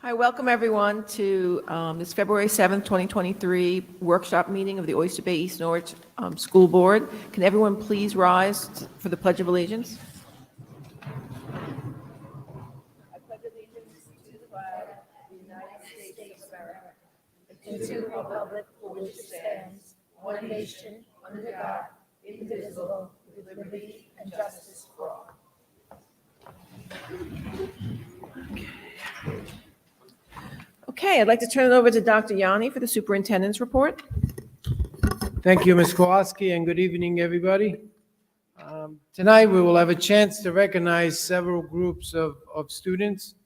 Hi, welcome everyone to this February 7th, 2023 workshop meeting of the Oyster Bay East Norwich School Board. Can everyone please rise for the Pledge of Allegiance? I pledge allegiance to the flag of the United States of America and to the republic for which it stands, one nation, under God, indivisible, with liberty and justice for all. Okay, I'd like to turn it over to Dr. Yanni for the superintendent's report. Thank you, Ms. Kowalski, and good evening, everybody. Tonight, we will have a chance to recognize several groups of students.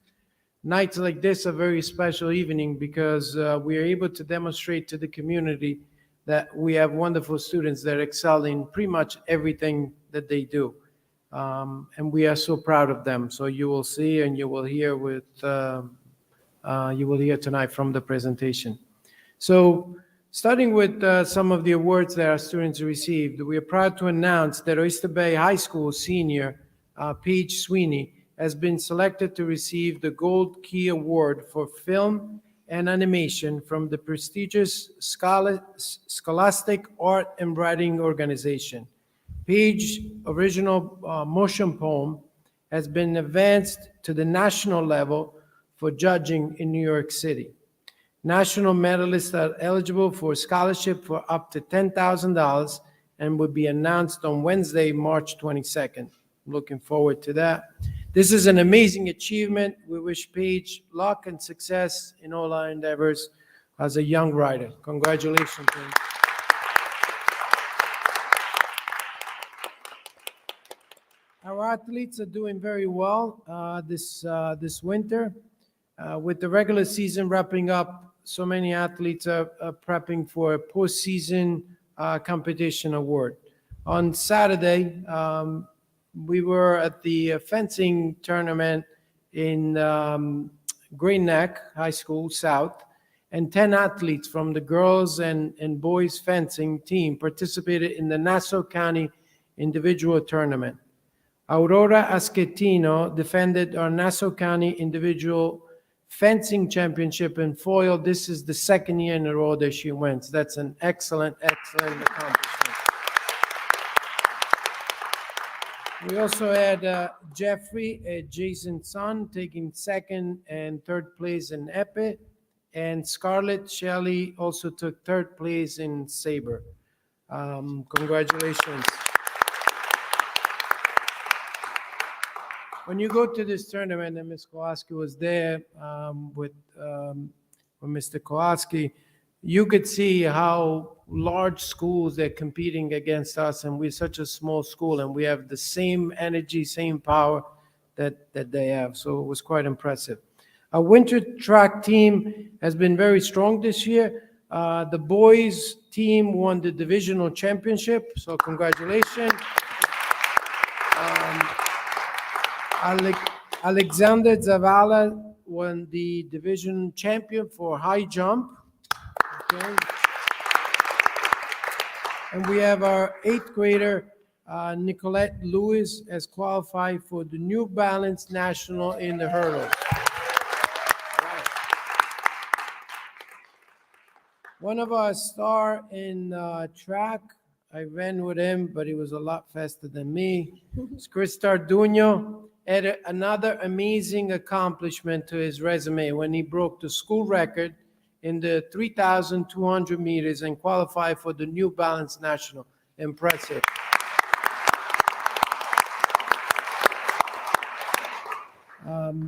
Nights like this are a very special evening because we are able to demonstrate to the community that we have wonderful students that excel in pretty much everything that they do. And we are so proud of them. So you will see and you will hear tonight from the presentation. So starting with some of the awards that our students received, we are proud to announce that Oyster Bay High School senior Paige Sweeney has been selected to receive the Gold Key Award for Film and Animation from the prestigious Scholastic Art and Writing Organization. Paige's original motion poem has been advanced to the national level for judging in New York City. National medalists are eligible for a scholarship for up to $10,000 and will be announced on Wednesday, March 22nd. I'm looking forward to that. This is an amazing achievement. We wish Paige luck and success in all our endeavors as a young writer. Congratulations, Paige. Our athletes are doing very well this winter. With the regular season wrapping up, so many athletes are prepping for a postseason competition award. On Saturday, we were at the fencing tournament in Great Neck High School South, and 10 athletes from the girls and boys fencing team participated in the Nassau County individual tournament. Aurora Aschettino defended our Nassau County individual fencing championship in foil. This is the second year in a row that she wins. That's an excellent accomplishment. We also had Jeffrey, Jason's son, taking second and third place in Epi, and Scarlett Shelley also took third place in Sabre. Congratulations. When you go to this tournament, and Ms. Kowalski was there with Mr. Kowalski, you could see how large schools they're competing against us, and we're such a small school, and we have the same energy, same power that they have. So it was quite impressive. Our winter track team has been very strong this year. The boys team won the divisional championship, so congratulations. Alexander Zavala won the division champion for high jump. Okay. And we have our 8th grader, Nicolette Lewis, has qualified for the New Balance National in the hurdles. One of our star in track, I ran with him, but he was a lot faster than me. It's Chris Tarduno. Added another amazing accomplishment to his resume when he broke the school record in the 3,200 meters and qualified for the New Balance National. Impressive.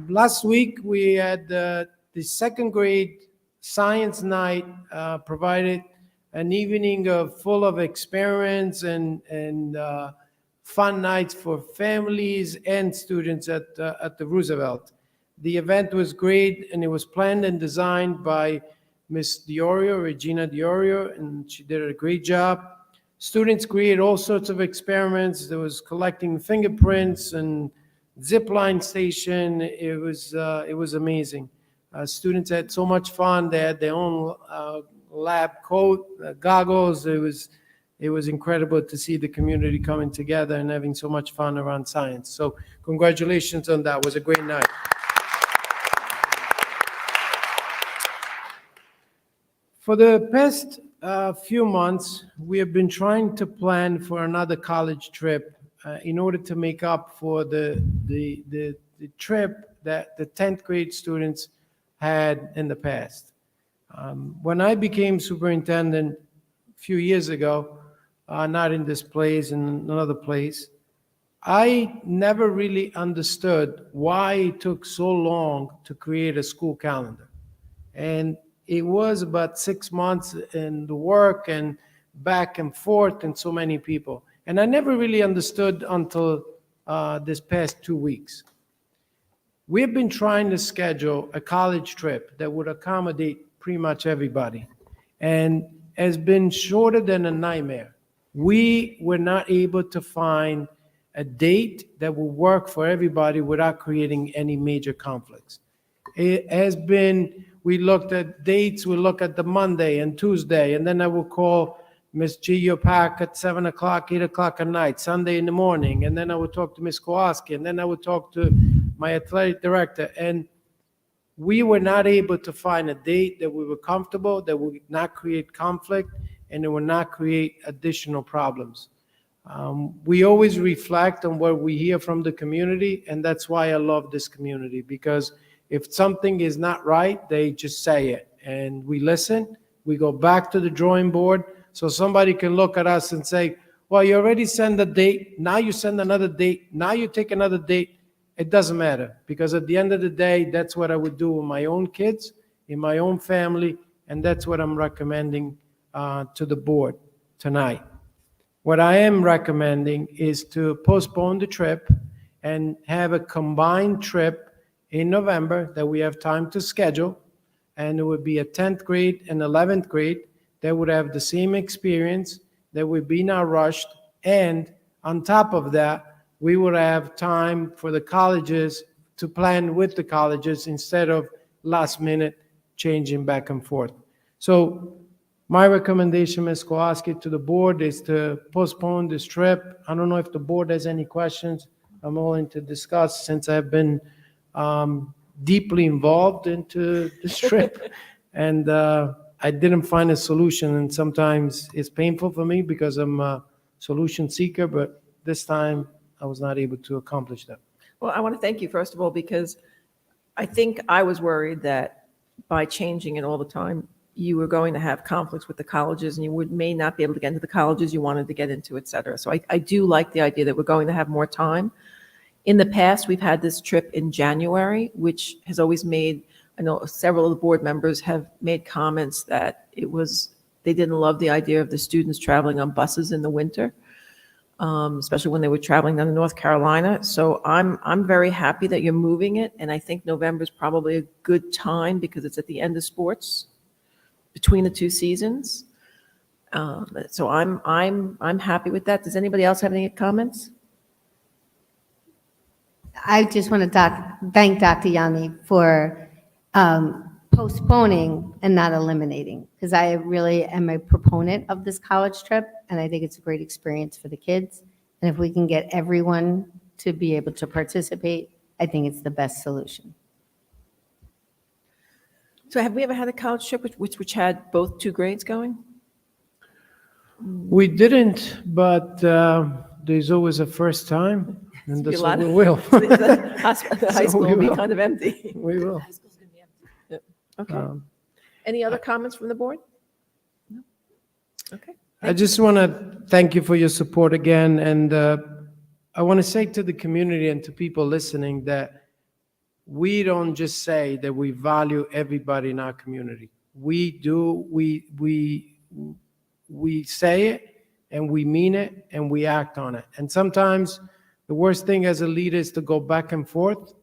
Last week, we had the second grade science night provided an evening full of experiments and fun nights for families and students at the Roosevelt. The event was great, and it was planned and designed by Miss Diorio, Regina Diorio, and she did a great job. Students created all sorts of experiments. There was collecting fingerprints and zip line station. It was amazing. Students had so much fun. They had their own lab coat, goggles. It was incredible to see the community coming together and having so much fun around science. So congratulations on that. It was a great night. For the past few months, we have been trying to plan for another college trip in order to make up for the trip that the 10th grade students had in the past. When I became superintendent a few years ago, not in this place, in another place, I never really understood why it took so long to create a school calendar. And it was about 6 months in the work and back and forth and so many people. And I never really understood until this past 2 weeks. We've been trying to schedule a college trip that would accommodate pretty much everybody, and has been shorter than a nightmare. We were not able to find a date that will work for everybody without creating any major conflicts. It has been, we looked at dates, we look at the Monday and Tuesday, and then I will call Miss Geopack at 7 o'clock, 8 o'clock at night, Sunday in the morning, and then I would talk to Miss Kowalski, and then I would talk to my athletic director, and we were not able to find a date that we were comfortable, that would not create conflict, and it would not create additional problems. We always reflect on what we hear from the community, and that's why I love this community, because if something is not right, they just say it, and we listen. We go back to the drawing board, so somebody can look at us and say, well, you already sent a date, now you send another date, now you take another date. It doesn't matter, because at the end of the day, that's what I would do with my own kids, in my own family, and that's what I'm recommending to the board tonight. What I am recommending is to postpone the trip and have a combined trip in November that we have time to schedule, and it would be a 10th grade and 11th grade that would have the same experience, that would be not rushed, and on top of that, we would have time for the colleges to plan with the colleges instead of last minute changing back and forth. So my recommendation, Ms. Kowalski, to the board is to postpone this trip. I don't know if the board has any questions. I'm willing to discuss, since I've been deeply involved into this trip. And I didn't find a solution, and sometimes it's painful for me because I'm a solution seeker, but this time I was not able to accomplish that. Well, I want to thank you, first of all, because I think I was worried that by changing it all the time, you were going to have conflicts with the colleges, and you may not be able to get into the colleges you wanted to get into, et cetera. So I do like the idea that we're going to have more time. In the past, we've had this trip in January, which has always made, I know several of the board members have made comments that they didn't love the idea of the students traveling on buses in the winter. Especially when they were traveling down to North Carolina. So I'm very happy that you're moving it, and I think November is probably a good time because it's at the end of sports, between the two seasons. So I'm happy with that. Does anybody else have any comments? I just want to thank Dr. Yanni for postponing and not eliminating, because I really am a proponent of this college trip, and I think it's a great experience for the kids. And if we can get everyone to be able to participate, I think it's the best solution. So have we ever had a college trip which had both two grades going? We didn't, but there's always a first time, and that's what we will. The high So school we will be will. kind of empty. We will. Okay. Any other comments from the board? No? Okay. I just want to thank you for your support again, and I want to say to the community and to people listening that we don't just say that we value everybody in our community. We do, we say it, and we mean it, and we act on it. And sometimes the worst thing as a leader is to go back and forth,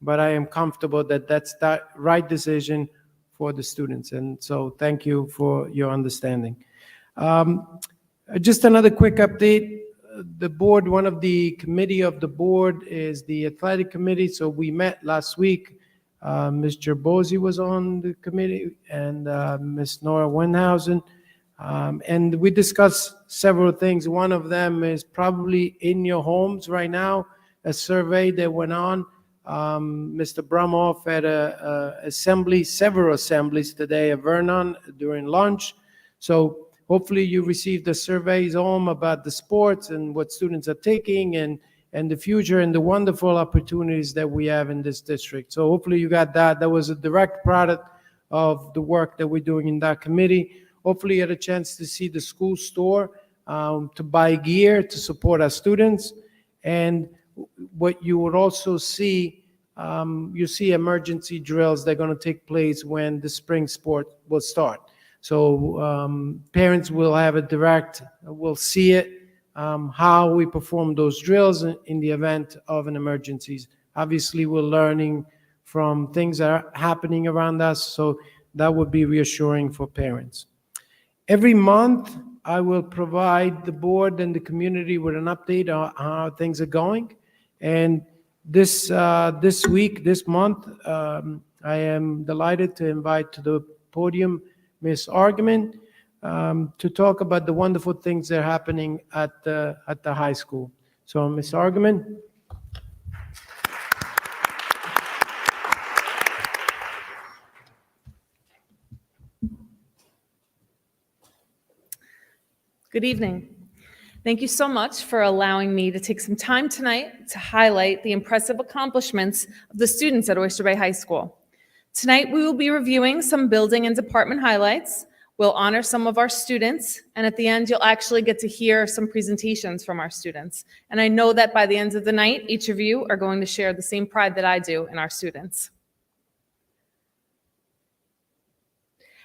but I am comfortable that that's the right decision for the students. And so thank you for your understanding. Just another quick update. The board, one of the committee of the board is the athletic committee. So we met last week. Mr. Bozy was on the committee, and Ms. Nora Wenhausen. And we discussed several things. One of them is probably in your homes right now, a survey that went on Mr. Brumoff had several assemblies today at Vernon during lunch. So hopefully you received the surveys home about the sports and what students are taking and the future and the wonderful opportunities that we have in this district. So hopefully you got that. That was a direct product of the work that we're doing in that committee. Hopefully you had a chance to see the school store, to buy gear to support our students. And what you would also see, you see emergency drills that are going to take place when the spring sport will start. So parents will have will see it, how we perform those drills in the event of an emergency. Obviously, we're learning from things that are happening around us, so that would be reassuring for parents. Every month, I will provide the board and the community with an update on how things are going. And this month, I am delighted to invite to the podium Ms. Argument to talk about the wonderful things that are happening at the high school. So, Ms. Argument. Good evening. Thank you so much for allowing me to take some time tonight to highlight the impressive accomplishments of the students at Oyster Bay High School. Tonight, we will be reviewing some building and department highlights. We'll honor some of our students, and at the end, you'll actually get to hear some presentations from our students. And I know that by the end of the night, each of you are going to share the same pride that I do in our students.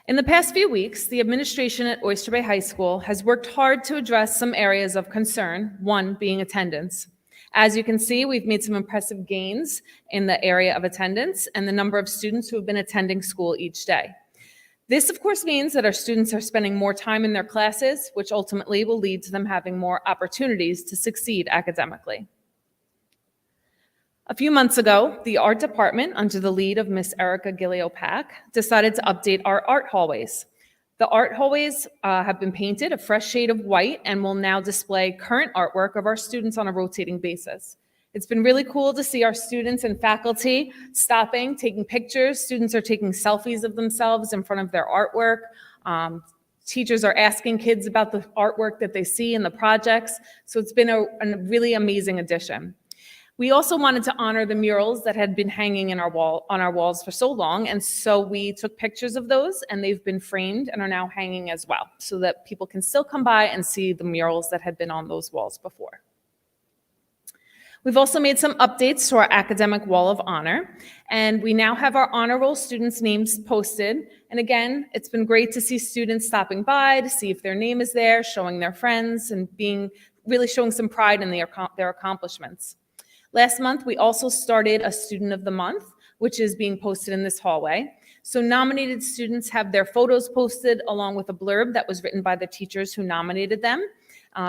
In the past few weeks, the administration at Oyster Bay High School has worked hard to address some areas of concern, one being attendance. As you can see, we've made some impressive gains in the area of attendance and the number of students who have been attending school each day. This, of course, means that our students are spending more time in their classes, which ultimately will lead to them having more opportunities to succeed academically. A few months ago, the art department, under the lead of Miss Erica Gilio-Pack, decided to update our art hallways. The art hallways have been painted a fresh shade of white and will now display current artwork of our students on a rotating basis. It's been really cool to see our students and faculty stopping, taking pictures. Students are taking selfies of themselves in front of their artwork. Teachers are asking kids about the artwork that they see in the projects. So it's been a really amazing addition. We also wanted to honor the murals that had been hanging on our walls for so long, and so we took pictures of those, and they've been framed and are now hanging as well, so that people can still come by and see the murals that had been on those walls before. We've also made some updates to our academic wall of honor, and we now have our honor roll students' names posted. And again, it's been great to see students stopping by to see if their name is there, showing their friends, and really showing some pride in their accomplishments. Last month, we also started a Student of the Month, which is being posted in this hallway. So nominated students have their photos posted along with a blurb that was written by the teachers who nominated them,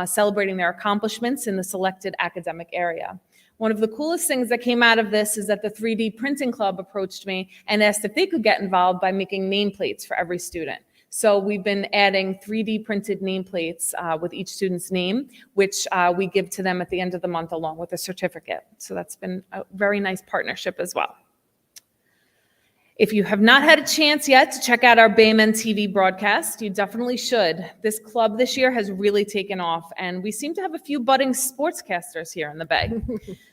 celebrating their accomplishments in the selected academic area. One of the coolest things that came out of this is that the 3D Printing Club approached me and asked if they could get involved by making nameplates for every student. So we've been adding 3D printed nameplates with each student's name, which we give to them at the end of the month along with a certificate. So that's been a very nice partnership as well. If you have not had a chance yet to check out our Baymen TV broadcast, you definitely should. This club this year has really taken off, and we seem to have a few budding sportscasters here in the Bay.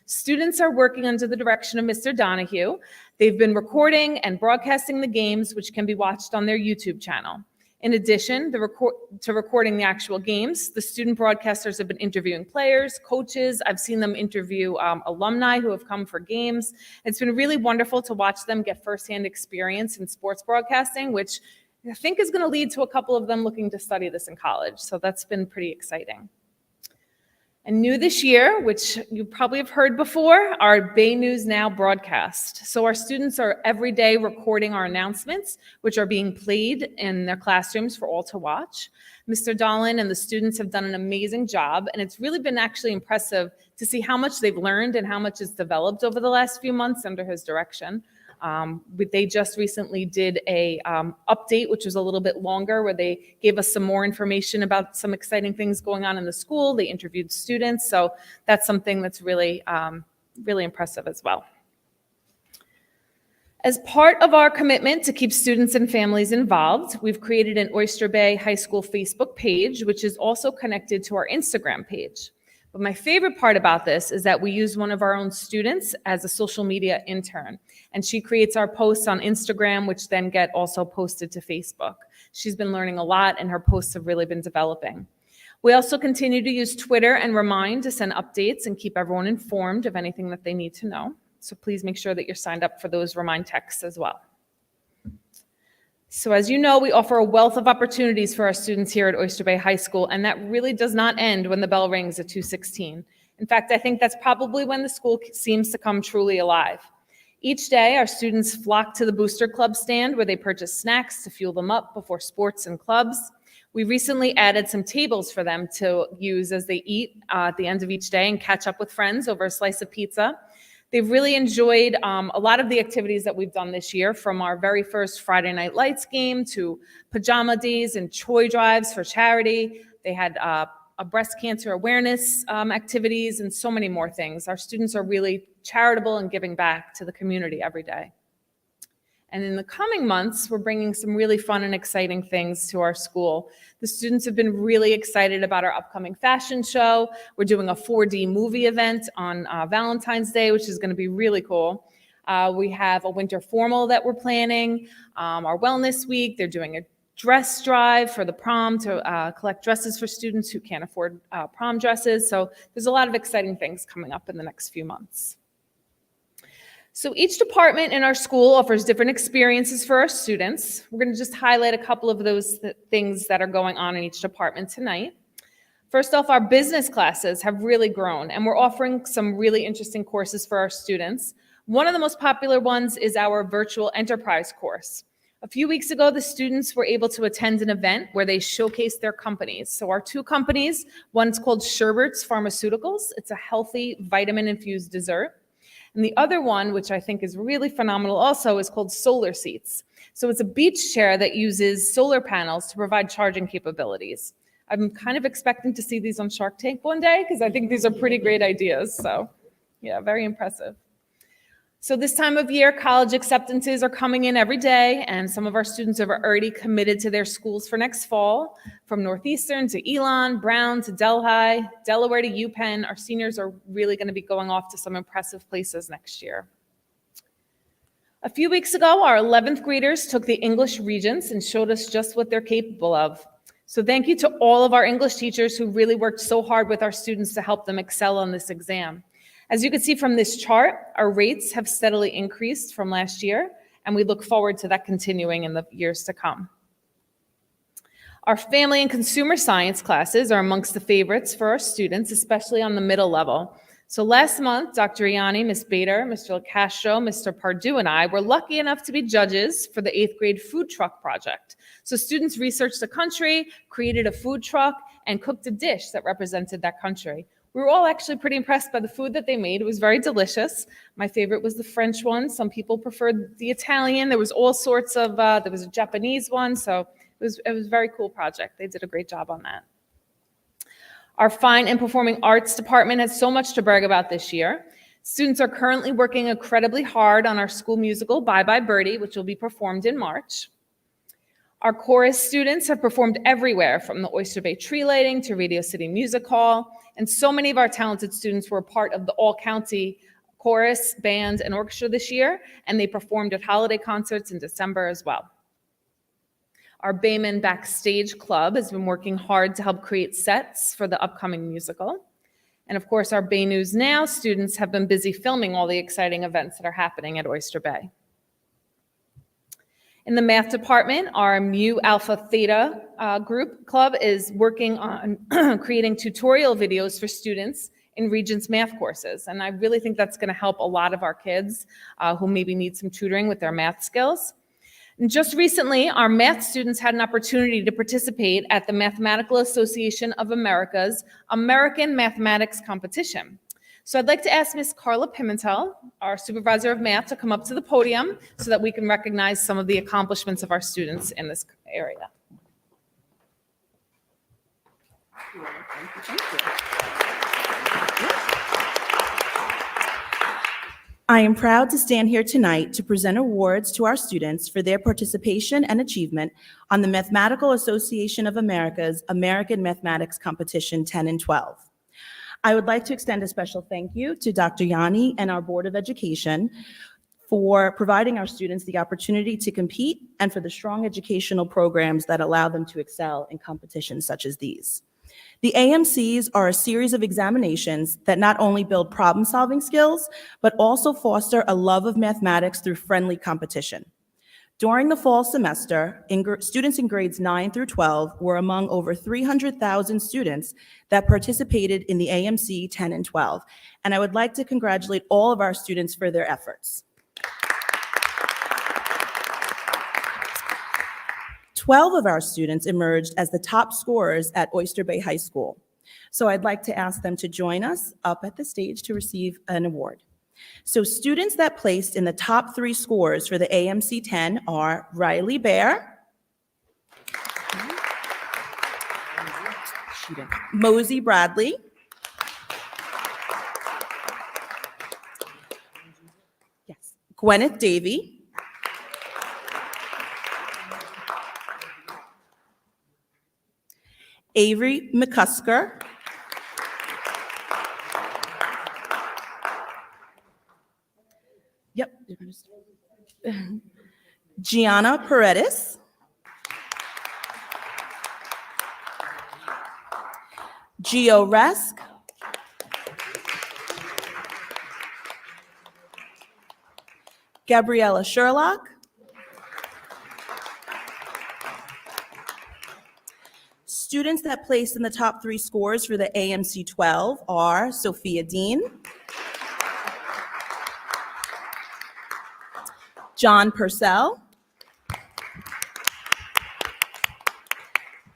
Students are working under the direction of Mr. Donahue. They've been recording and broadcasting the games, which can be watched on their YouTube channel. In addition to recording the actual games, the student broadcasters have been interviewing players, coaches. I've seen them interview alumni who have come for games. It's been really wonderful to watch them get firsthand experience in sports broadcasting, which I think is going to lead to a couple of them looking to study this in college. So that's been pretty exciting. And new this year, which you probably have heard before, our Bay News Now broadcast. So our students are every day recording our announcements, which are being played in their classrooms for all to watch. Mr. Dahlin and the students have done an amazing job, and it's really been actually impressive to see how much they've learned and how much has developed over the last few months under his direction. They just recently did a update, which was a little bit longer, where they gave us some more information about some exciting things going on in the school. They interviewed students, so that's something that's really, really impressive as well. As part of our commitment to keep students and families involved, we've created an Oyster Bay High School Facebook page, which is also connected to our Instagram page. But my favorite part about this is that we use one of our own students as a social media intern, and she creates our posts on Instagram, which then get also posted to Facebook. She's been learning a lot, and her posts have really been developing. We also continue to use Twitter and Remind to send updates and keep everyone informed of anything that they need to know. So please make sure that you're signed up for those Remind texts as well. So as you know, we offer a wealth of opportunities for our students here at Oyster Bay High School, and that really does not end when the bell rings at 2:16. In fact, I think that's probably when the school seems to come truly alive. Each day, our students flock to the Booster Club stand where they purchase snacks to fuel them up before sports and clubs. We recently added some tables for them to use as they eat at the end of each day and catch up with friends over a slice of pizza. They've really enjoyed a lot of the activities that we've done this year, from our very first Friday Night Lights game to pajama days and toy drives for charity. They had a breast cancer awareness activities and so many more things. Our students are really charitable and giving back to the community every day. And in the coming months, we're bringing some really fun and exciting things to our school. The students have been really excited about our upcoming fashion show. We're doing a 4D movie event on Valentine's Day, which is going to be really cool. We have a winter formal that we're planning, our wellness week. They're doing a dress drive for the prom to collect dresses for students who can't afford prom dresses. So there's a lot of exciting things coming up in the next few months. So each department in our school offers different experiences for our students. We're going to just highlight a couple of those things that are going on in each department tonight. First off, our business classes have really grown, and we're offering some really interesting courses for our students. One of the most popular ones is our virtual enterprise course. A few weeks ago, the students were able to attend an event where they showcased their companies. So our two companies, one's called Sherbert's Pharmaceuticals. It's a healthy vitamin-infused dessert. And the other one, which I think is really phenomenal also, is called Solar Seats. So it's a beach chair that uses solar panels to provide charging capabilities. I'm kind of expecting to see these on Shark Tank one day because I think these are pretty great ideas. So yeah, very impressive. So this time of year, college acceptances are coming in every day, and some of our students have already committed to their schools for next fall. From Northeastern to Elon, Brown to Delhi, Delaware to UPenn, our seniors are really going to be going off to some impressive places next year. A few weeks ago, our 11th graders took the English Regents and showed us just what they're capable of. So thank you to all of our English teachers who really worked so hard with our students to help them excel on this exam. As you can see from this chart, our rates have steadily increased from last year, and we look forward to that continuing in the years to come. Our family and consumer science classes are amongst the favorites for our students, especially on the middle level. So last month, Dr. Iani, Ms. Bader, Mr. LaCastro, Mr. Pardue, and I were lucky enough to be judges for the 8th grade food truck project. So students researched the country, created a food truck, and cooked a dish that represented that country. We were all actually pretty impressed by the food that they made. It was very delicious. My favorite was the French one. Some people preferred the Italian. There was all sorts of, there was a Japanese one. So it was a very cool project. They did a great job on that. Our fine and performing arts department has so much to brag about this year. Students are currently working incredibly hard on our school musical, Bye Bye Birdie, which will be performed in March. Our chorus students have performed everywhere, from the Oyster Bay tree lighting to Radio City Music Hall. And so many of our talented students were a part of the all-county chorus, band, and orchestra this year, and they performed at holiday concerts in December as well. Our Bayman Backstage Club has been working hard to help create sets for the upcoming musical. And of course, our Bay News Now students have been busy filming all the exciting events that are happening at Oyster Bay. In the math department, our Mu Alpha Theta group club is working on creating tutorial videos for students in Regents math courses. And I really think that's going to help a lot of our kids who maybe need some tutoring with their math skills. And just recently, our math students had an opportunity to participate at the Mathematical Association of America's American Mathematics Competition. So I'd like to ask Ms. Carla Pimentel, our supervisor of math, to come up to the podium so that we can recognize some of the accomplishments of our students in this area. I am proud to stand here tonight to present awards to our students for their participation and achievement on the Mathematical Association of America's American Mathematics Competition 10 and 12. I would like to extend a special thank you to Dr. Yanni and our Board of Education for providing our students the opportunity to compete and for the strong educational programs that allow them to excel in competitions such as these. The AMCs are a series of examinations that not only build problem-solving skills, but also foster a love of mathematics through friendly competition. During the fall semester, students in grades 9 through 12 were among over 300,000 students that participated in the AMC 10 and 12, and I would like to congratulate all of our students for their efforts. 12 of our students emerged as the top scorers at Oyster Bay High School. So I'd like to ask them to join us up at the stage to receive an award. So students that placed in the top 3 scores for the AMC 10 are Riley Bear, Mosey Bradley, yes, Gwyneth Davey, Avery McCusker, yep, Gianna Paredes, Gio Resk, Gabriella Sherlock, students that placed in the top 3 scores for the AMC 12 are Sophia Dean, John Purcell,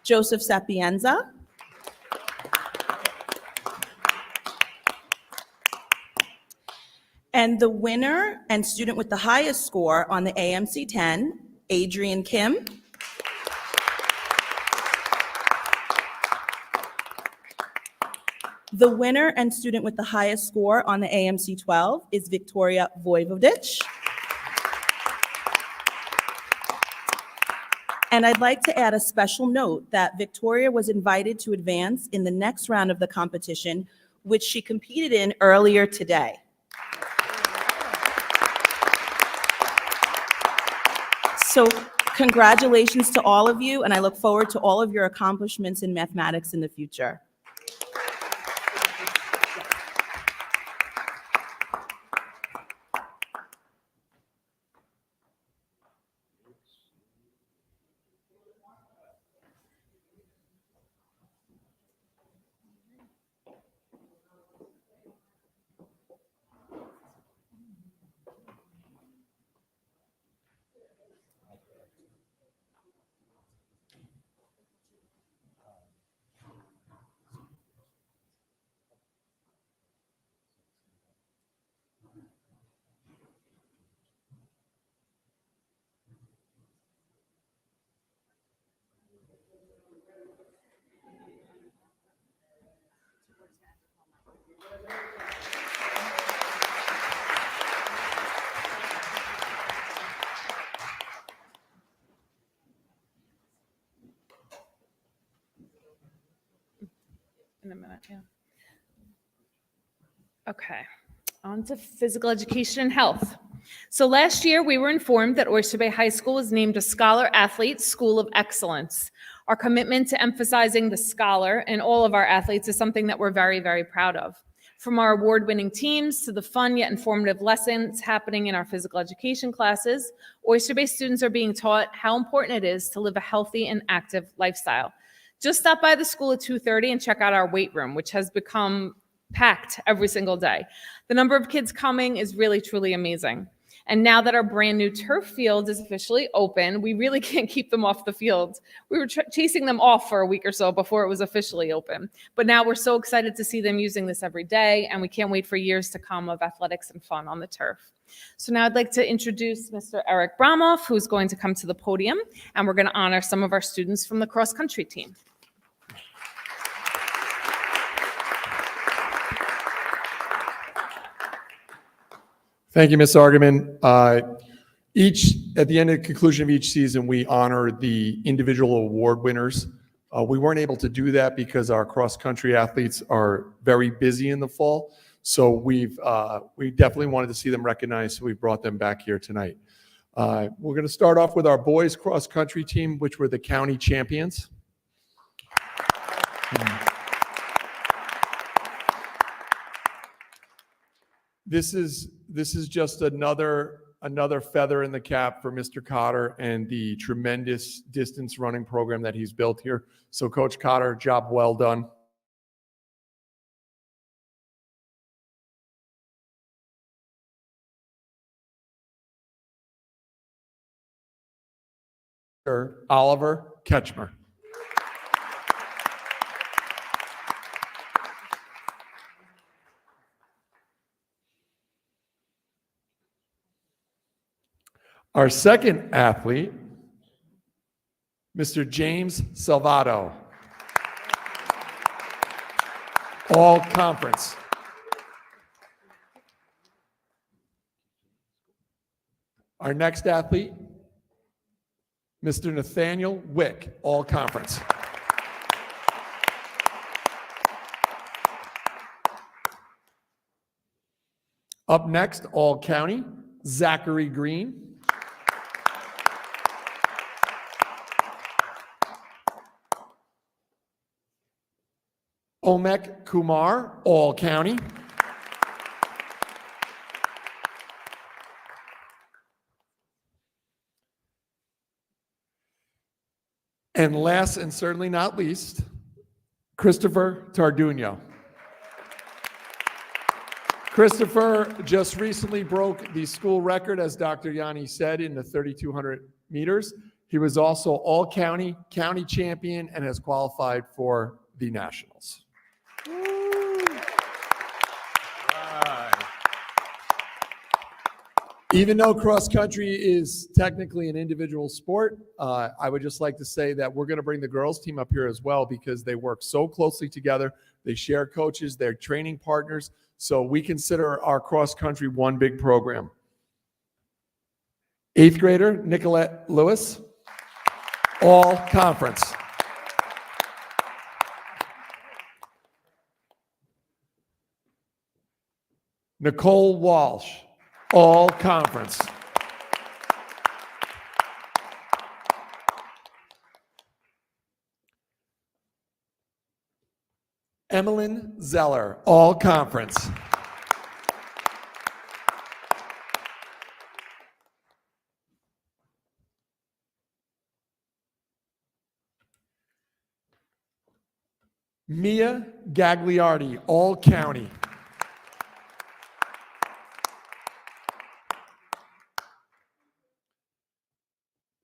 Joseph Sapienza, and the winner and student with the highest score on the AMC 10, Adrian Kim, the winner and student with the highest score on the AMC 12 is Victoria Vojvodich. And I'd like to add a special note that Victoria was invited to advance in the next round of the competition, which she competed in earlier today. So congratulations to all of you, and I look forward to all of your accomplishments in mathematics in the future. In a minute, yeah. Okay, on to physical education and health. So last year, we were informed that Oyster Bay High School was named a Scholar Athlete School of Excellence. Our commitment to emphasizing the scholar in all of our athletes is something that we're very, very proud of. From our award-winning teams to the fun yet informative lessons happening in our physical education classes, Oyster Bay students are being taught how important it is to live a healthy and active lifestyle. Just stop by the school at 2:30 and check out our weight room, which has become packed every single day. The number of kids coming is really, truly amazing. And now that our brand new turf field is officially open, we really can't keep them off the field. We were chasing them off for a week or so before it was officially open. But now we're so excited to see them using this every day, and we can't wait for years to come of athletics and fun on the turf. So now I'd like to introduce Mr. Eric Bramoff, who's going to come to the podium, and we're going to honor some of our students from the cross-country team. Thank you, Ms. Argaman. At the end of the conclusion of each season, we honor the individual award winners. We weren't able to do that because our cross-country athletes are very busy in the fall. So we definitely wanted to see them recognized, so we brought them back here tonight. We're going to start off with our boys cross-country team, which were the county champions. This is just another feather in the cap for Mr. Cotter and the tremendous distance running program that he's built here. So Coach Cotter, job well done. Oliver Ketchmer. Our second athlete, Mr. James Salvato, all conference. Our next athlete, Mr. Nathaniel Wick, all conference. Up next, all county, Zachary Green. Omek Kumar, all county. And last and certainly not least, Christopher Tarduno. Christopher just recently broke the school record, as Dr. Yanni said, in the 3,200 meters. He was also all county champion, and has qualified for the nationals. Even though cross country is technically an individual sport, I would just like to say that we're going to bring the girls team up here as well, because they work so closely together. They share coaches, they're training partners. So we consider our cross country one big program. 8th grader, Nicolette Lewis, all conference. Nicole Walsh, all conference. Emmeline Zeller, all conference. Mia Gagliardi, all county.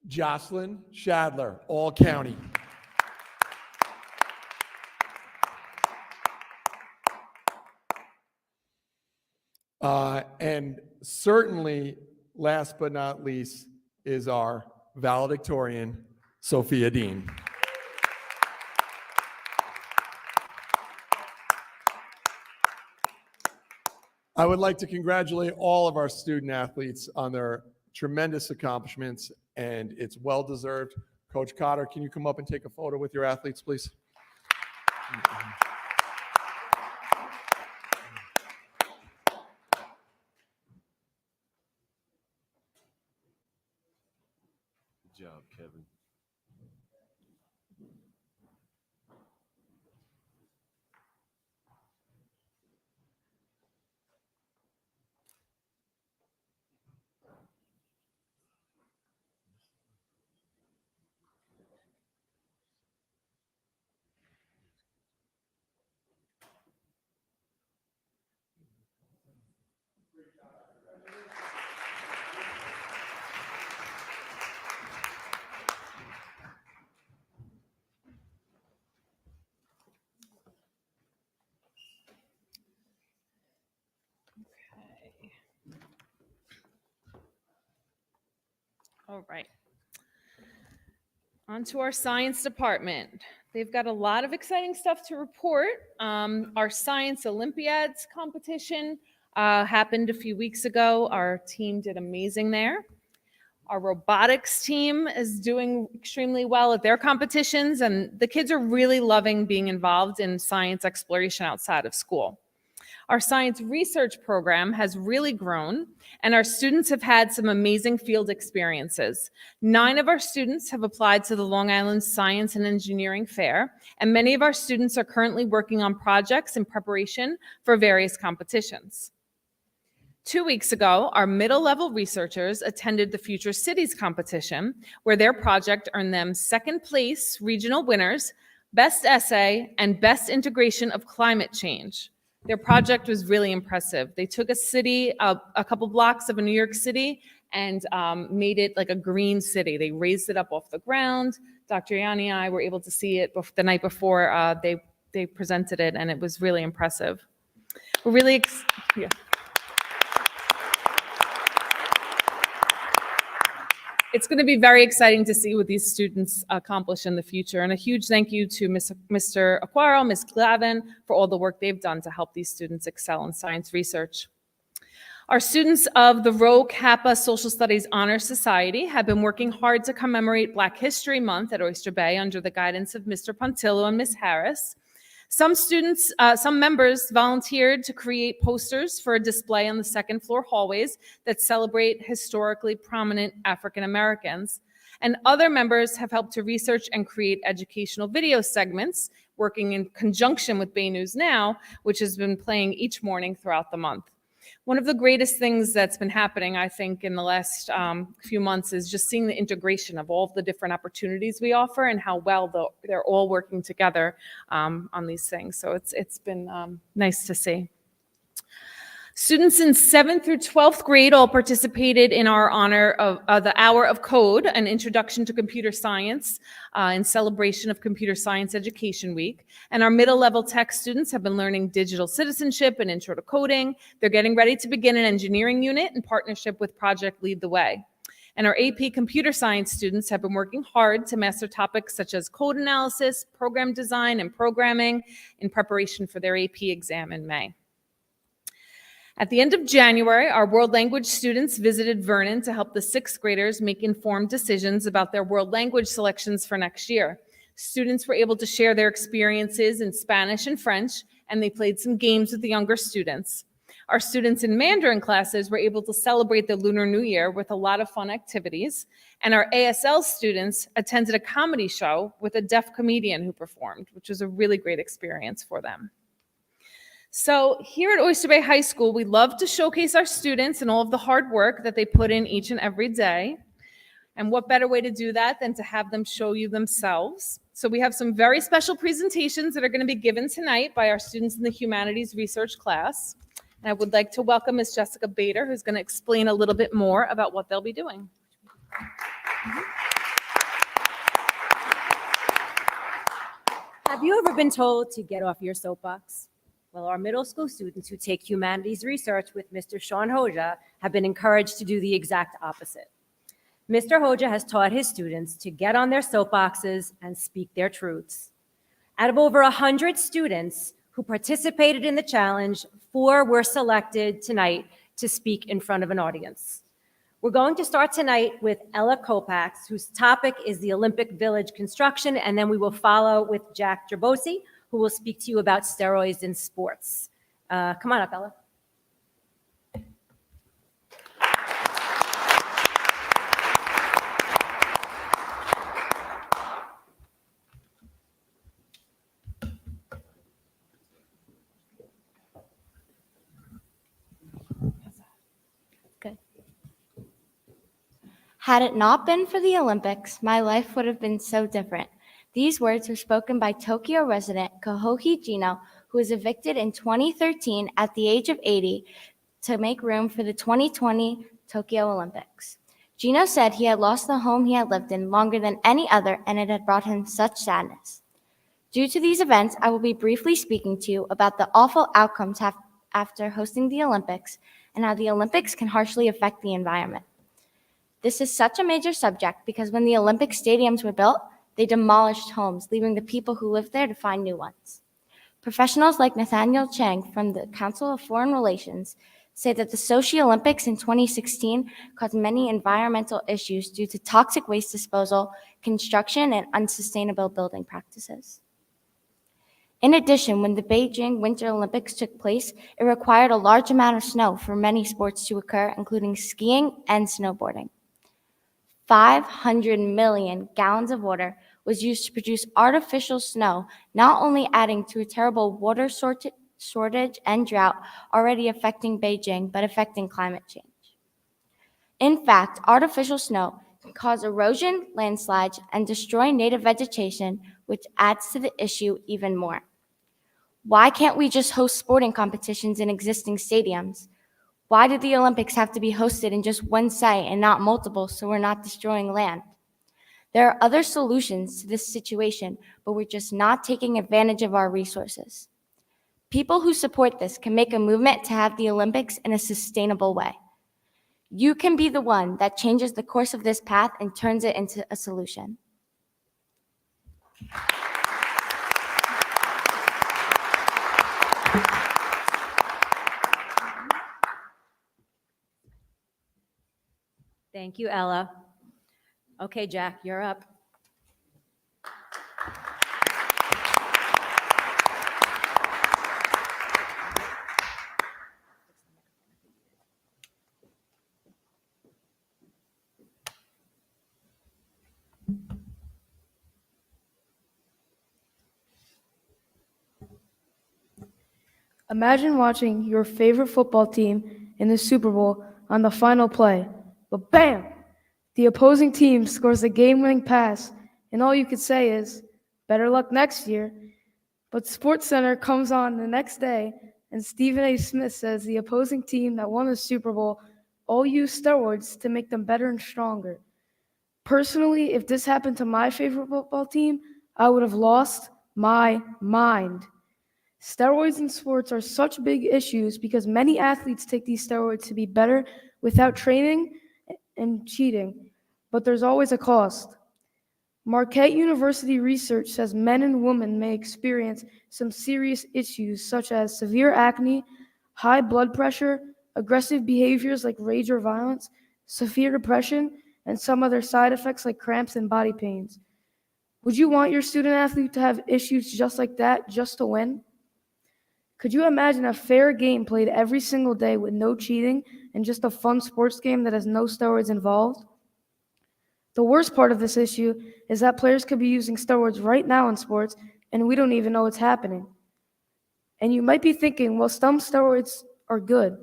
Jocelyn Shadler, all county. And certainly, last but not least, is our valedictorian, Sophia Dean. I would like to congratulate all of our student athletes on their tremendous accomplishments, and it's well deserved. Coach Cotter, can you come up and take a photo with your athletes, please? Good job, Kevin. All right. On to our science department. They've got a lot of exciting stuff to report. Our science Olympiads competition happened a few weeks ago. Our team did amazing there. Our robotics team is doing extremely well at their competitions, and the kids are really loving being involved in science exploration outside of school. Our science research program has really grown, and our students have had some amazing field experiences. 9 of our students have applied to the Long Island Science and Engineering Fair, and many of our students are currently working on projects in preparation for various competitions. 2 weeks ago, our middle-level researchers attended the Future Cities competition, where their project earned them second place regional winners, best essay, and best integration of climate change. Their project was really impressive. They took a city, a couple blocks of a New York City, and made it like a green city. They raised it up off the ground. Dr. Yanni and I were able to see it the night before they presented it, and it was really impressive. We're really yeah. It's going to be very exciting to see what these students accomplish in the future. And a huge thank you to Mr. Aquaro, Ms. Glavin, for all the work they've done to help these students excel in science research. Our students of the Rho Kappa Social Studies Honor Society have been working hard to commemorate Black History Month at Oyster Bay under the guidance of Mr. Pontillo and Ms. Harris. Some members volunteered to create posters for a display on the second floor hallways that celebrate historically prominent African Americans. And other members have helped to research and create educational video segments, working in conjunction with Bay News Now, which has been playing each morning throughout the month. One of the greatest things that's been happening, I think, in the last few months is just seeing the integration of all of the different opportunities we offer and how well they're all working together on these things. So it's been nice to see. Students in 7th through 12th grade all participated in our honor of the Hour of Code, an introduction to computer science in celebration of Computer Science Education Week. And our middle-level tech students have been learning digital citizenship and intro to coding. They're getting ready to begin an engineering unit in partnership with Project Lead the Way. And our AP computer science students have been working hard to master topics such as code analysis, program design, and programming in preparation for their AP exam in May. At the end of January, our world language students visited Vernon to help the 6th graders make informed decisions about their world language selections for next year. Students were able to share their experiences in Spanish and French, and they played some games with the younger students. Our students in Mandarin classes were able to celebrate the Lunar New Year with a lot of fun activities, and our ASL students attended a comedy show with a deaf comedian who performed, which was a really great experience for them. So here at Oyster Bay High School, we love to showcase our students and all of the hard work that they put in each and every day. And what better way to do that than to have them show you themselves? So we have some very special presentations that are going to be given tonight by our students in the Humanities Research class. And I would like to welcome Ms. Jessica Bader, who's going to explain a little bit more about what they'll be doing. Have you ever been told to get off your soapbox? Well, our middle school students who take humanities research with Mr. Sean Hoja have been encouraged to do the exact opposite. Mr. Hoja has taught his students to get on their soapboxes and speak their truths. Out of over 100 students who participated in the challenge, 4 were selected tonight to speak in front of an audience. We're going to start tonight with Ella Kopax, whose topic is the Olympic Village construction, and then we will follow with Jack Gerbosi, who will speak to you about steroids in sports. Come on up, Ella. Good. Had it not been for the Olympics, my life would have been so different. These words were spoken by Tokyo resident Kohohi Jino, who was evicted in 2013 at the age of 80 to make room for the 2020 Tokyo Olympics. Jino said he had lost the home he had lived in longer than any other, and it had brought him such sadness. Due to these events, I will be briefly speaking to you about the awful outcomes after hosting the Olympics and how the Olympics can harshly affect the environment. This is such a major subject because when the Olympic stadiums were built, they demolished homes, leaving the people who lived there to find new ones. Professionals like Nathaniel Chang from the Council of Foreign Relations say that the Sochi Olympics in 2016 caused many environmental issues due to toxic waste disposal, construction, and unsustainable building practices. In addition, when the Beijing Winter Olympics took place, it required a large amount of snow for many sports to occur, including skiing and snowboarding. 500 million gallons of water was used to produce artificial snow, not only adding to a terrible water shortage and drought already affecting Beijing, but affecting climate change. In fact, artificial snow can cause erosion, landslides, and destroy native vegetation, which adds to the issue even more. Why can't we just host sporting competitions in existing stadiums? Why do the Olympics have to be hosted in just one site and not multiple so we're not destroying land? There are other solutions to this situation, but we're just not taking advantage of our resources. People who support this can make a movement to have the Olympics in a sustainable way. You can be the one that changes the course of this path and turns it into a solution. Thank you, Ella. Okay, Jack, you're up. Imagine watching your favorite football team in the Super Bowl on the final play, but bam! The opposing team scores a game-winning pass, and all you could say is, better luck next year. But SportsCenter comes on the next day, and Stephen A. Smith says the opposing team that won the Super Bowl all used steroids to make them better and stronger. Personally, if this happened to my favorite football team, I would have lost my mind. Steroids in sports are such big issues because many athletes take these steroids to be better without training and cheating, but there's always a cost. Marquette University research says men and women may experience some serious issues such as severe acne, high blood pressure, aggressive behaviors like rage or violence, severe depression, and some other side effects like cramps and body pains. Would you want your student athlete to have issues just like that just to win? Could you imagine a fair game played every single day with no cheating and just a fun sports game that has no steroids involved? The worst part of this issue is that players could be using steroids right now in sports and we don't even know what's happening. And you might be thinking, well, some steroids are good.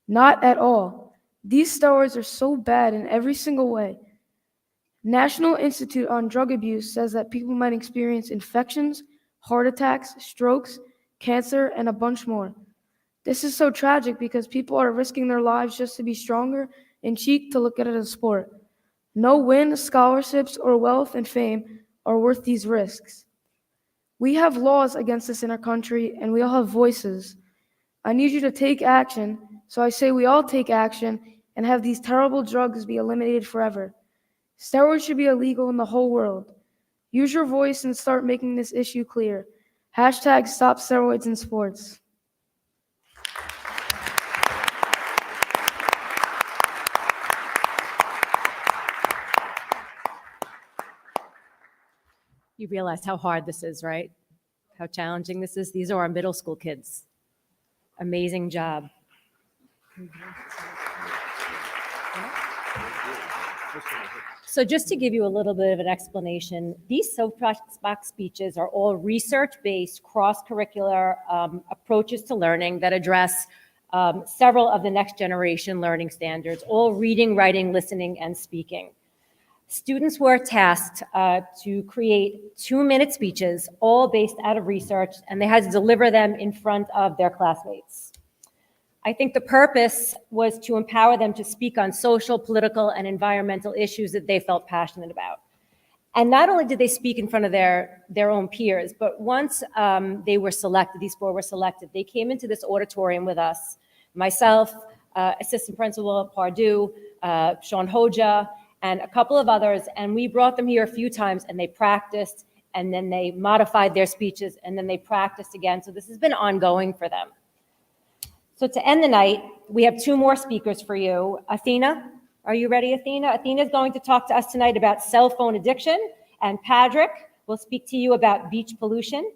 Not at all. These steroids are so bad in every single way. National Institute on Drug Abuse says that people might experience infections, heart attacks, strokes, cancer, and a bunch more. This is so tragic because people are risking their lives just to be stronger and cheat to look at it as a sport. No win, scholarships, or wealth and fame are worth these risks. We have laws against this in our country, and we all have voices. I need you to take action, so I say we all take action and have these terrible drugs be eliminated forever. Steroids should be illegal in the whole world. Use your voice and start making this issue clear. Hashtag stop steroids in sports. You realize how hard this is, right? How challenging this is. These are our middle school kids. Amazing job. So just to give you a little bit of an explanation, these soapbox speeches are all research-based, cross-curricular approaches to learning that address several of the next generation learning standards, all reading, writing, listening, and speaking. Students were tasked to create 2-minute speeches, all based out of research, and they had to deliver them in front of their classmates. I think the purpose was to empower them to speak on social, political, and environmental issues that they felt passionate about. And not only did they speak in front of their own peers, but once they were selected, these 4 were selected, they came into this auditorium with us, myself, Assistant Principal Pardue, Sean Hoja, and a couple of others, and we brought them here a few times, and they practiced, and then they modified their speeches, and then they practiced again. So this has been ongoing for them. So to end the night, we have two more speakers for you. Athena, are you ready, Athena? Athena is going to talk to us tonight about cell phone addiction, and Patrick will speak to you about beach pollution.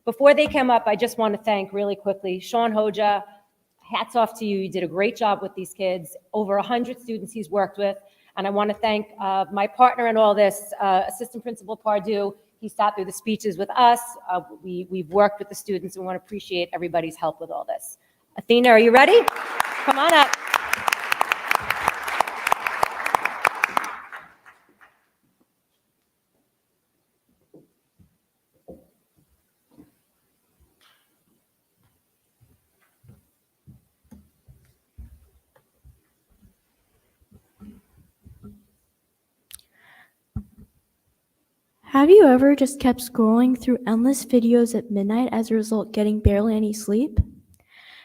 Before they come up, I just want to thank really quickly Sean Hoja. Hats off to you. You did a great job with these kids, over 100 students he's worked with. And I want to thank my partner in all this, Assistant Principal Pardue. He sat through the speeches with us. We've worked with the students, and we want to appreciate everybody's help with all this. Athena, are you ready? Come on up. Have you ever just kept scrolling through endless videos at midnight as a result getting barely any sleep?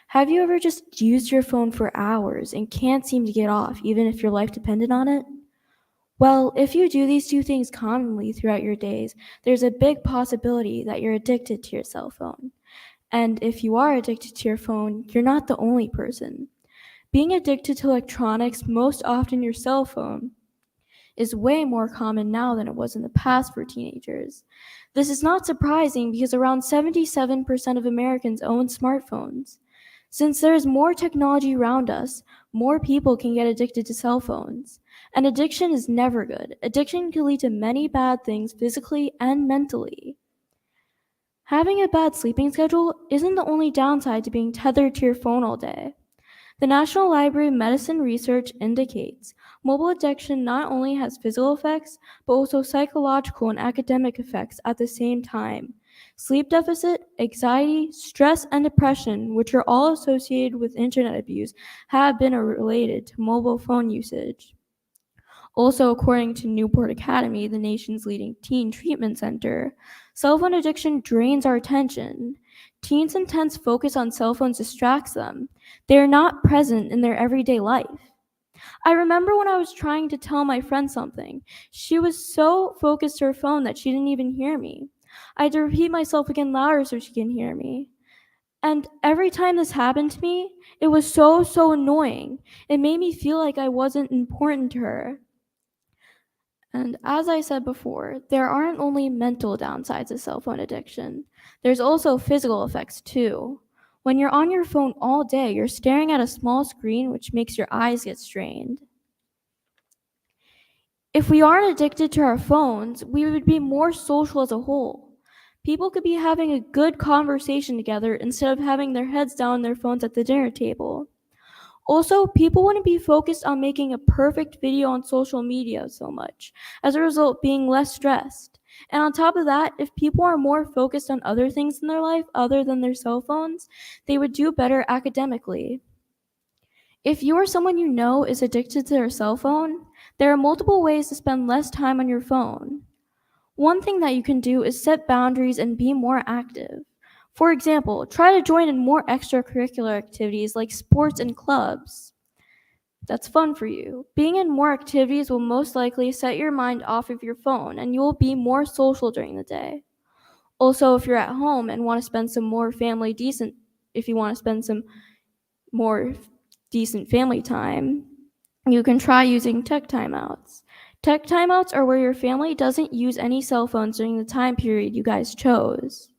Have you ever just used your phone for hours and can't seem to get off even if your life depended on it? Well, if you do these two things commonly throughout your days, there's a big possibility that you're addicted to your cell phone. And if you are addicted to your phone, you're not the only person. Being addicted to electronics, most often your cell phone, is way more common now than it was in the past for teenagers. This is not surprising because around 77% of Americans own smartphones. Since there is more technology around us, more people can get addicted to cell phones. And addiction is never good. Addiction can lead to many bad things physically and mentally. Having a bad sleeping schedule isn't the only downside to being tethered to your phone all day. The National Library of Medicine research indicates mobile addiction not only has physical effects, but also psychological and academic effects at the same time. Sleep deficit, anxiety, stress, and depression, which are all associated with internet abuse, have been related to mobile phone usage. Also, according to Newport Academy, the nation's leading teen treatment center, cell phone addiction drains our attention. Teens' intense focus on cell phones distracts them. They are not present in their everyday life. I remember when I was trying to tell my friend something. She was so focused to her phone that she didn't even hear me. I had to repeat myself again louder so she can hear me. And every time this happened to me, it was so annoying. It made me feel like I wasn't important to her. And as I said before, there aren't only mental downsides of cell phone addiction. There's also physical effects too. When you're on your phone all day, you're staring at a small screen, which makes your eyes get strained. If we aren't addicted to our phones, we would be more social as a whole. People could be having a good conversation together instead of having their heads down on their phones at the dinner table. Also, people wouldn't be focused on making a perfect video on social media so much, as a result being less stressed. And on top of that, if people are more focused on other things in their life other than their cell phones, they would do better academically. If you or someone you know is addicted to their cell phone, there are multiple ways to spend less time on your phone. One thing that you can do is set boundaries and be more active. For example, try to join in more extracurricular activities like sports and clubs. That's fun for you. Being in more activities will most likely set your mind off of your phone and you will be more social during the day. Also, if you're at home and want to spend some more decent family time, you can try using tech timeouts. Tech timeouts are where your family doesn't use any cell phones during the time period you guys chose.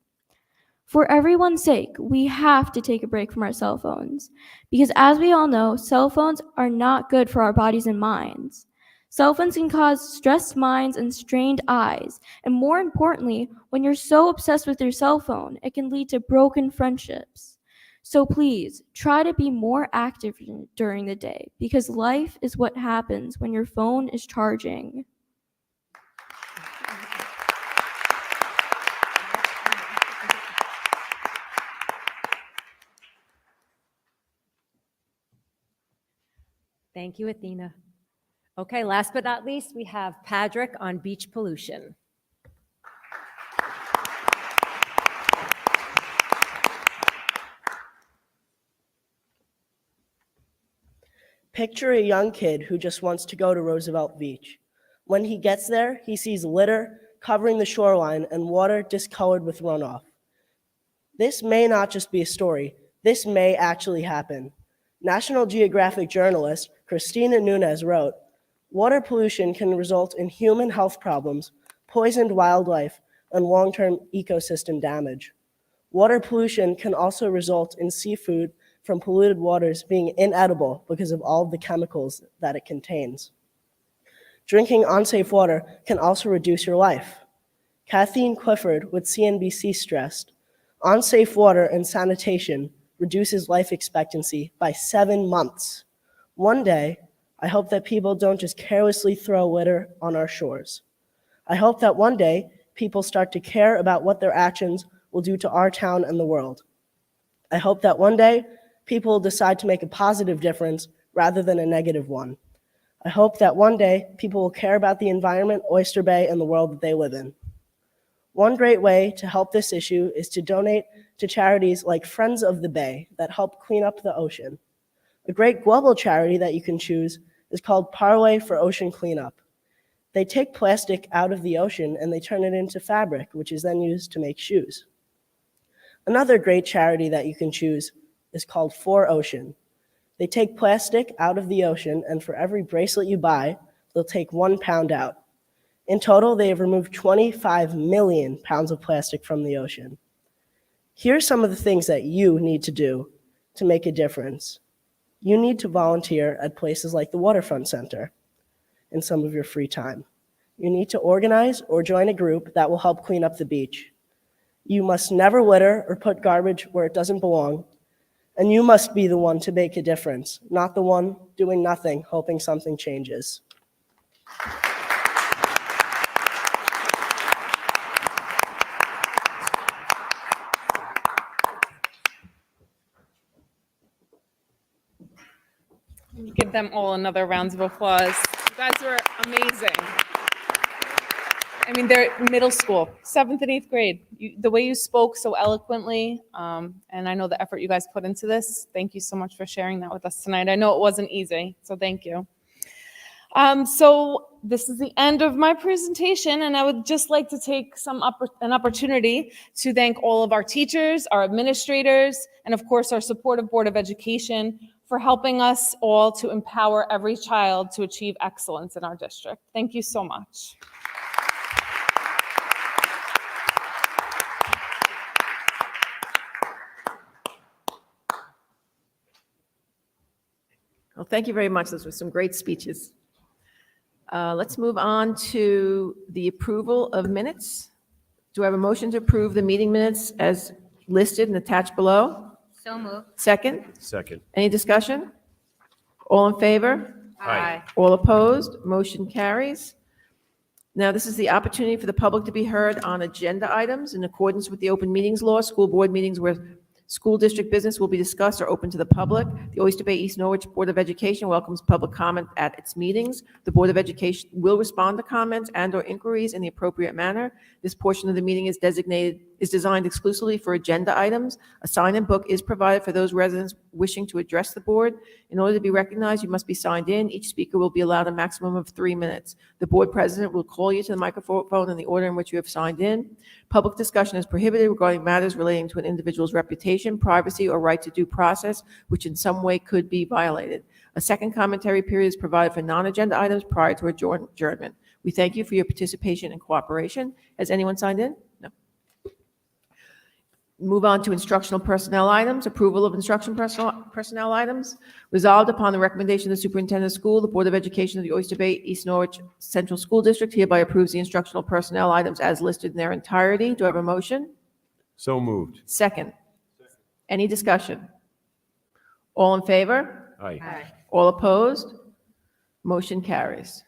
For everyone's sake, we have to take a break from our cell phones, because as we all know, cell phones are not good for our bodies and minds. Cell phones can cause stressed minds and strained eyes, and more importantly, when you're so obsessed with your cell phone, it can lead to broken friendships. So please, try to be more active during the day, because life is what happens when your phone is charging. Thank you, Athena. Okay, last but not least, we have Patrick on beach pollution. Picture a young kid who just wants to go to Roosevelt Beach. When he gets there, he sees litter covering the shoreline and water discolored with runoff. This may not just be a story. This may actually happen. National Geographic journalist Christina Nunes wrote, "Water pollution can result in human health problems, poisoned wildlife, and long-term ecosystem damage. Water pollution can also result in seafood from polluted waters being inedible because of all of the chemicals that it contains. Drinking unsafe water can also reduce your life." Kathleen Clifford with CNBC stressed, "Unsafe water and sanitation reduces life expectancy by 7 months. One day, I hope that people don't just carelessly throw litter on our shores. I hope that one day, people start to care about what their actions will do to our town and the world. I hope that one day, people will decide to make a positive difference rather than a negative one. I hope that one day, people will care about the environment, Oyster Bay, and the world that they live in." One great way to help this issue is to donate to charities like Friends of the Bay that help clean up the ocean. A great global charity that you can choose is called Parlay for Ocean Cleanup. They take plastic out of the ocean and they turn it into fabric, which is then used to make shoes. Another great charity that you can choose is called For Ocean. They take plastic out of the ocean, and for every bracelet you buy, they'll take 1 pound out. In total, they have removed 25 million pounds of plastic from the ocean. Here are some of the things that you need to do to make a difference. You need to volunteer at places like the Waterfront Center in some of your free time. You need to organize or join a group that will help clean up the beach. You must never litter or put garbage where it doesn't belong. And you must be the one to make a difference, not the one doing nothing, hoping something changes. Give them all another round of applause. You guys were amazing. I mean, they're middle school, 7th and 8th grade. The way you spoke so eloquently, and I know the effort you guys put into this. Thank you so much for sharing that with us tonight. I know it wasn't easy, so thank you. So this is the end of my presentation, and I would just like to take an opportunity to thank all of our teachers, our administrators, and of course our supportive Board of Education for helping us all to empower every child to achieve excellence in our district. Thank you so much. Well, thank you very much. Those were some great speeches. Let's move on to the approval of minutes. Do I have a motion to approve the meeting minutes as listed and attached below? So moved. Second? Second. Any discussion? All in favor? Aye. All opposed? Motion carries. Now, this is the opportunity for the public to be heard on agenda items. In accordance with the open meetings law, school board meetings where school district business will be discussed are open to the public. The Oyster Bay East Norwich Board of Education welcomes public comment at its meetings. The Board of Education will respond to comments and/or inquiries in the appropriate manner. This portion of the meeting is designed exclusively for agenda items. A sign-in book is provided for those residents wishing to address the board. In order to be recognized, you must be signed in. Each speaker will be allowed a maximum of 3 minutes. The board president will call you to the microphone in the order in which you have signed in. Public discussion is prohibited regarding matters relating to an individual's reputation, privacy, or right to due process, which in some way could be violated. A second commentary period is provided for non-agenda items prior to adjournment. We thank you for your participation and cooperation. Has anyone signed in? No. Move on to instructional personnel items. Approval of instruction personnel items. Resolved upon the recommendation of the superintendent of school, the Board of Education of the Oyster Bay East Norwich Central School District hereby approves the instructional personnel items as listed in their entirety. Do I have a motion? So moved. Second. Any discussion? All in favor? Aye. All opposed? Motion carries.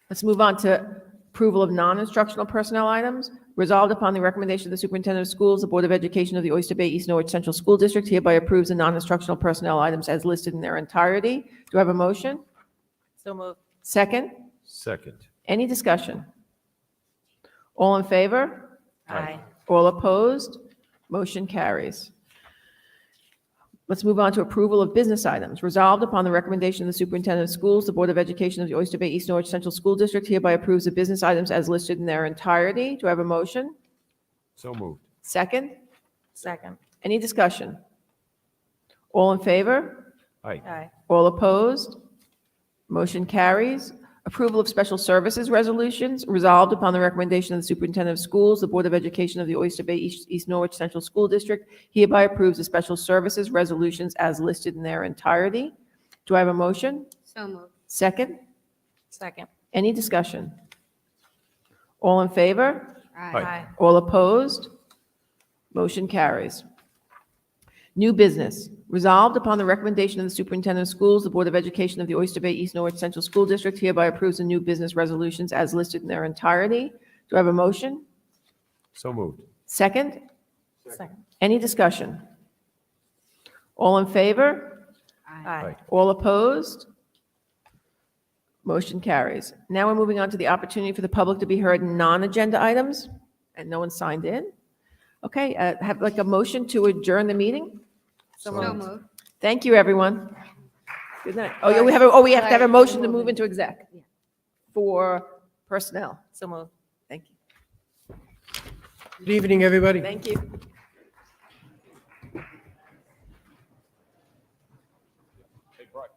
Let's move on to approval of non-instructional personnel items. Resolved upon the recommendation of the superintendent of schools, the Board of Education of the Oyster Bay East Norwich Central School District hereby approves the non-instructional personnel items as listed in their entirety. Do I have a motion? So moved. Second? Second. Any discussion? All in favor? Aye. All opposed? Motion carries. Let's move on to approval of business items. Resolved upon the recommendation of the superintendent of schools, the Board of Education of the Oyster Bay East Norwich Central School District hereby approves the business items as listed in their entirety. Do I have a motion? So moved. Second? Second. Any discussion? All in favor? Aye. Aye. All opposed? Motion carries. Approval of special services resolutions. Resolved upon the recommendation of the superintendent of schools, the Board of Education of the Oyster Bay East Norwich Central School District hereby approves the special services resolutions as listed in their entirety. Do I have a motion? So moved. Second? Second. Any discussion? All in favor? Aye. All opposed? Motion carries. New business. Resolved upon the recommendation of the superintendent of schools, the Board of Education of the Oyster Bay East Norwich Central School District hereby approves the new business resolutions as listed in their entirety. Do I have a motion? So moved. Second? Second. Any discussion? All in favor? Aye. All opposed? Motion carries. Now we're moving on to the opportunity for the public to be heard in non-agenda items, and no one signed in. Okay, have like a motion to adjourn the meeting? So moved. Thank you, everyone. Good night. Oh, yeah, we have to have a motion to move into exec for personnel. So moved. Thank you. Good evening, everybody. Thank you. Hey, Brian.